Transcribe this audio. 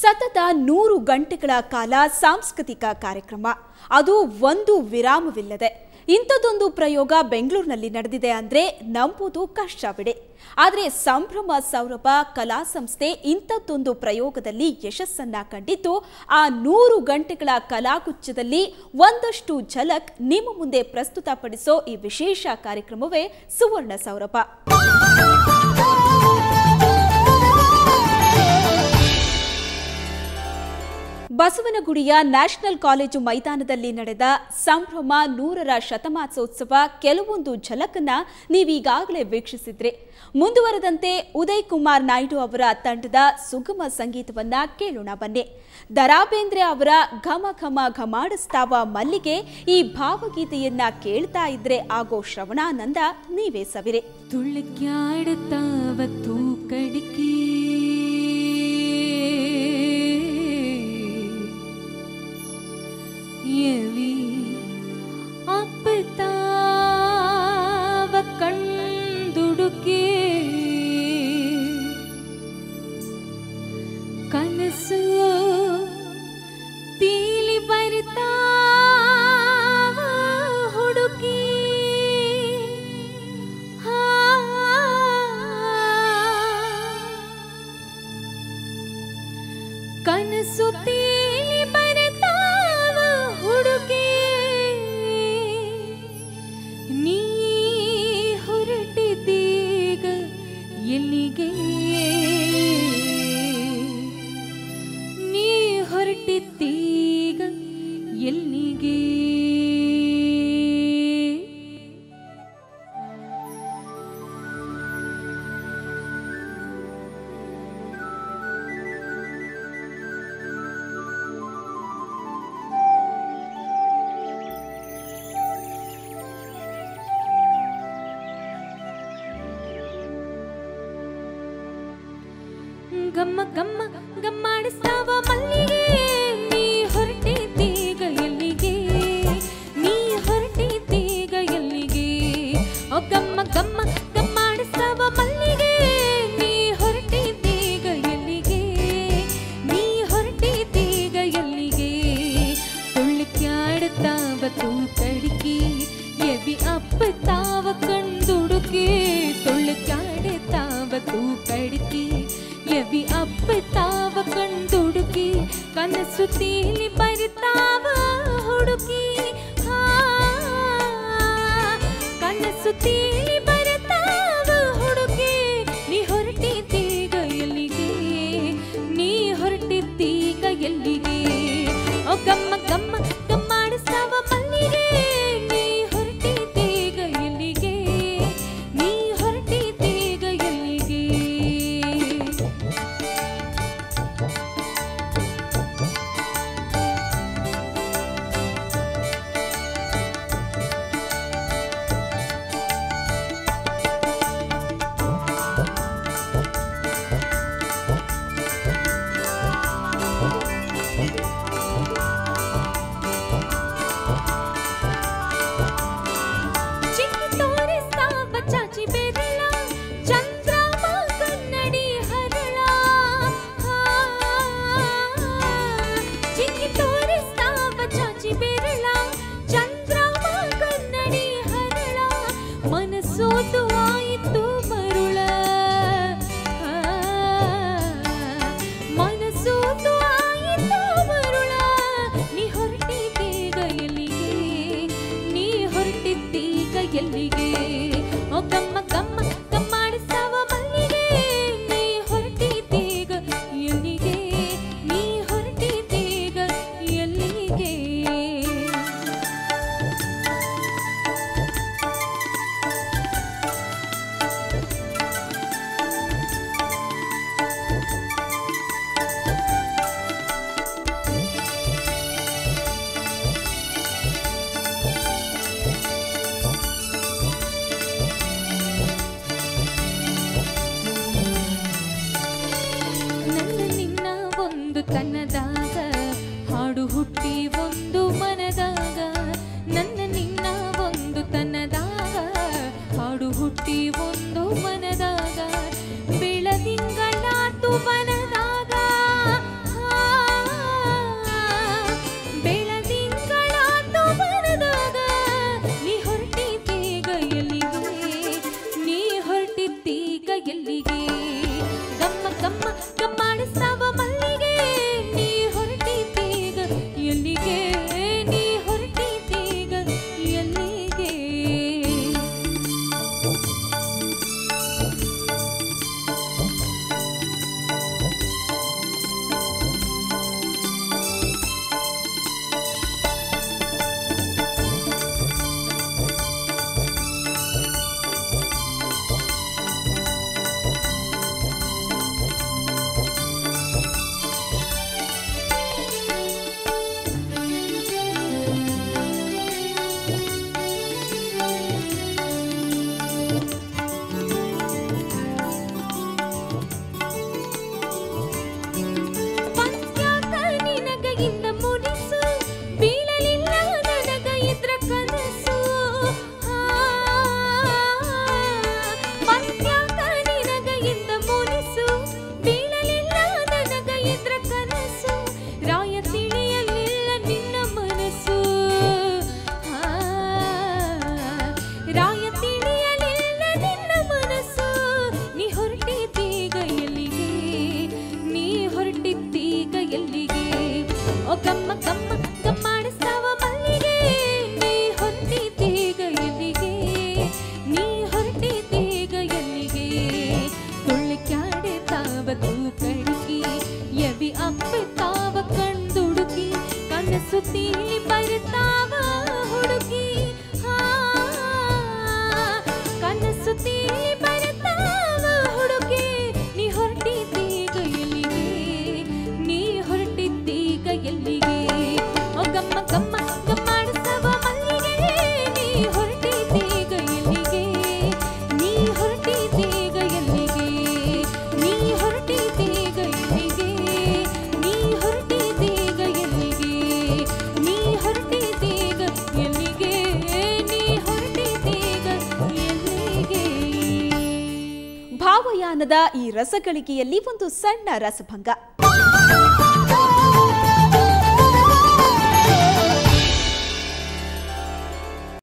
ಸತತ 100 ಗಂಟೆಗಳ ಕಾಲ ಸಾಂಸ್ಕೃತಿಕ ಕಾರ್ಯಕ್ರಮ, ಅದು ಒಂದು ವಿರಾಮವಿಲ್ಲದೆ. ಇಂಥದ್ದೊಂದು ಪ್ರಯೋಗ ಬೆಂಗಳೂರಿನಲ್ಲಿ ನಡೆದಿದೆ ಅಂದ್ರೆ ನಂಬುವುದು ಕಷ್ಟ ಬಿಡಿ. ಆದರೆ ಸಂಭ್ರಮ ಸೌರಭ ಕಲಾ ಸಂಸ್ಥೆ ಇಂಥದ್ದೊಂದು ಪ್ರಯೋಗದಲ್ಲಿ ಯಶಸ್ಸನ್ನ ಕಂಡಿದ್ದು, ಆ 100 ಗಂಟೆಗಳ ಕಲಾಗುಚ್ಛದಲ್ಲಿ ಒಂದಷ್ಟು ಝಲಕ್ ನಿಮ್ಮ ಮುಂದೆ ಪ್ರಸ್ತುತಪಡಿಸೋ ಈ ವಿಶೇಷ ಕಾರ್ಯಕ್ರಮವೇ ಸುವರ್ಣ ಸೌರಭ. ಬಸವನಗುಡಿಯ ನ್ಯಾಷನಲ್ ಕಾಲೇಜು ಮೈದಾನದಲ್ಲಿ ನಡೆದ ಸಂಭ್ರಮ 100ರ ಶತಮಾನೋತ್ಸವ ಕೆಲವೊಂದು ಝಲಕನ್ನ ನೀವೀಗಾಗಲೇ ವೀಕ್ಷಿಸಿದ್ರಿ. ಮುಂದುವರೆದಂತೆ ಉದಯ್ ಕುಮಾರ್ ನಾಯ್ಡು ಅವರ ತಂಡದ ಸುಗಮ ಸಂಗೀತವನ್ನ ಕೇಳೋಣ ಬನ್ನಿ. ದರಾ ಬೇಂದ್ರೆ ಅವರ ಘಮ ಘಮ ಘಮಾಡಿಸ್ತಾವ ಮಲ್ಲಿಗೆ ಈ ಭಾವಗೀತೆಯನ್ನ ಕೇಳ್ತಾ ಇದ್ರೆ ಆಗೋ ಶ್ರವಣಾನಂದ ನೀವೇ ಸವಿರಿ. ತುಳ್ಕ್ಯಾಡ್ತಾವ ತೂಕಡಿಕಿ ಯವಿ ಅಪ್ಪತಾವ ಕಂದುಡುಕೆ ಕನಸು ತೀಲಿ ಬರ್ತಾವ ಹುಡುಕಿ ಕನಸು ತೀಲಿ ಬರ್ತಾವ ಹುಡುಕಿ ನೀ ಹೊರಟಿದ್ದೀಗ ಎಲ್ಲಿಗೆ ನೀ ಹೊರಟಿದ್ದೀಗ ಎಲ್ಲಿಗೆ ಗಮ್ಮ ಗಮ್ಮ ಗಮ್ಮಾಡಿಸ್ತಾವ ಮಲ್ಲಿಗೆ ನೀ ಹೊರಟಿದ್ದೀಗ ಎಲ್ಲಿಗೆ ನೀ ಹೊರಟಿದ್ದೀಗ ಎಲ್ಲಿಗೆ ಓ ಗಮ್ಮ ಗಮ್ಮ ಗಮ್ಮಾಡಿಸ್ತಾವ ಮಲ್ಲಿಗೆ ನೀ ಹೊರಟಿದ್ದೀಗ ಎಲ್ಲಿಗೆ ನೀ ಹೊರಟಿದ್ದೀಗ ಎಲ್ಲಿಗೆ ತುಳ್ಕ್ಯಾಡ್ತಾವ ತೂಕಡಿಕಿ ಎವಿ ಅಪ್ಪತಾವ ಕಂದುಡುಕಿ ತುಳ್ಕ್ಯಾಡ್ತಾವ ತೂಕಡಿಕಿ ಯವಿ ಅಪ್ಪತಾವ ಕಂದುಡುಕಿ ಕನಸು ತೀಲಿ ಬರ್ತಾವ ಹುಡುಕಿ ಕನಸು ತೀಲಿ ಬರ್ತಾವ ಹುಡುಕಿ ನೀ ಹೊರಟಿದ್ದೀಗ ಎಲ್ಲಿಗೆ ನೀ ಹೊರಟಿದ್ದೀಗ ಎಲ್ಲಿಗೆ ಓ ಗಮ್ಮ ಗಮ್ಮ ಗಮ್ಮಾಡಿಸ್ತಾವ ಮಲ್ಲಿಗೆ ನೀ ಹೊರಟಿದ್ದೀಗ ಎಲ್ಲಿಗೆ ನೀ ಹೊರಟಿದ್ದೀಗ ಎಲ್ಲಿಗೆ ಒಂದು ತನ್ನದಾಗ ಹಾಡು ಹುಟ್ಟಿ ಒಂದು ಮನದಾಗ ನನ್ನ ನಿನ್ನ ಒಂದು ತನ್ನದಾಗ ಹಾಡು ಹುಟ್ಟಿ ಒಂದು ಮನದಾಗ ಬೆಳದಿಂಗಳಾತು ವನದಾಗ ಬೆಳದಿಂಗಳಾತು ವನದಾಗ ನೀ ಹೊರಟಿದ್ದೀಗ ಎಲ್ಲಿಗೆ ನೀ ಹೊರಟಿದ್ದೀಗ ಎಲ್ಲಿಗೆ ಗಮ್ಮ ಗಮ್ಮ ಗಮ್ಮಾಡಿಸ್ತಾವ ಮಲ್ಲಿಗೆ ನೀ ಹೊರಟಿದ್ದೀಗ ಎಲ್ಲಿಗೆ ನೀ ಹೊರಟಿದ್ದೀಗ ಎಲ್ಲಿಗೆ ಗಮ್ಮ ಗಮ್ಮ ಗಮ್ಮಾಡಿಸ್ತಾವ ಮಲ್ಲಿಗೆ ನೀ ಹೊರಟಿದ್ದೀಗ ಎಲ್ಲಿಗೆ ನೀ ಹೊರಟಿದ್ದೀಗ ಎಲ್ಲಿಗೆ ತುಳ್ಳಿಕ್ಯಾಡಿತಾವ ತೂಕಡಿಕಿ ಎವಿ ಅಪ್ಪಿತಾವ ಕಣ್ದುಡುಕಿ ಕನಸು ತೀಳಿ ಬರ್ತಾವ ಹುಡುಗಿ ಕನಸು ತೀಳಿ ಬರ್ತಾವ ಹುಡುಗಿ ನೀ ಹೊರಟಿದ್ದೀಗ ಎಲ್ಲಿಗೆ ನೀ ಹೊರಟಿದ್ದೀಗ ಎಲ್ಲಿಗೆ ಗಮ್ಮ ಗಮ್ಮ ಗಮ್ಮಾಡಿಸ್ತಾವ ಮಲ್ಲಿಗೆ ನೀ ಹೊರಟಿದ್ದೀಗ ಎಲ್ಲಿಗೆ ನೀ ಹೊರಟಿದ್ದೀಗ ಎಲ್ಲಿಗೆ ನೀ ಹೊರಟಿದ್ದೀಗ ಎಲ್ಲಿಗೆ ನೀ ಹೊರಟಿದ್ದೀಗ ಎಲ್ಲಿಗೆ ನೀ ಹೊರಟಿದ್ದೀಗ ಎಲ್ಲಿಗೆ ನೀ ಹೊರಟಿದ್ದೀಗ ಎಲ್ಲಿಗೆ. ಭಾವಯಾನದ ಈ ರಸಗಳಿಗೆಯಲ್ಲಿ ಒಂದು ಸಣ್ಣ ರಸಭಂಗ.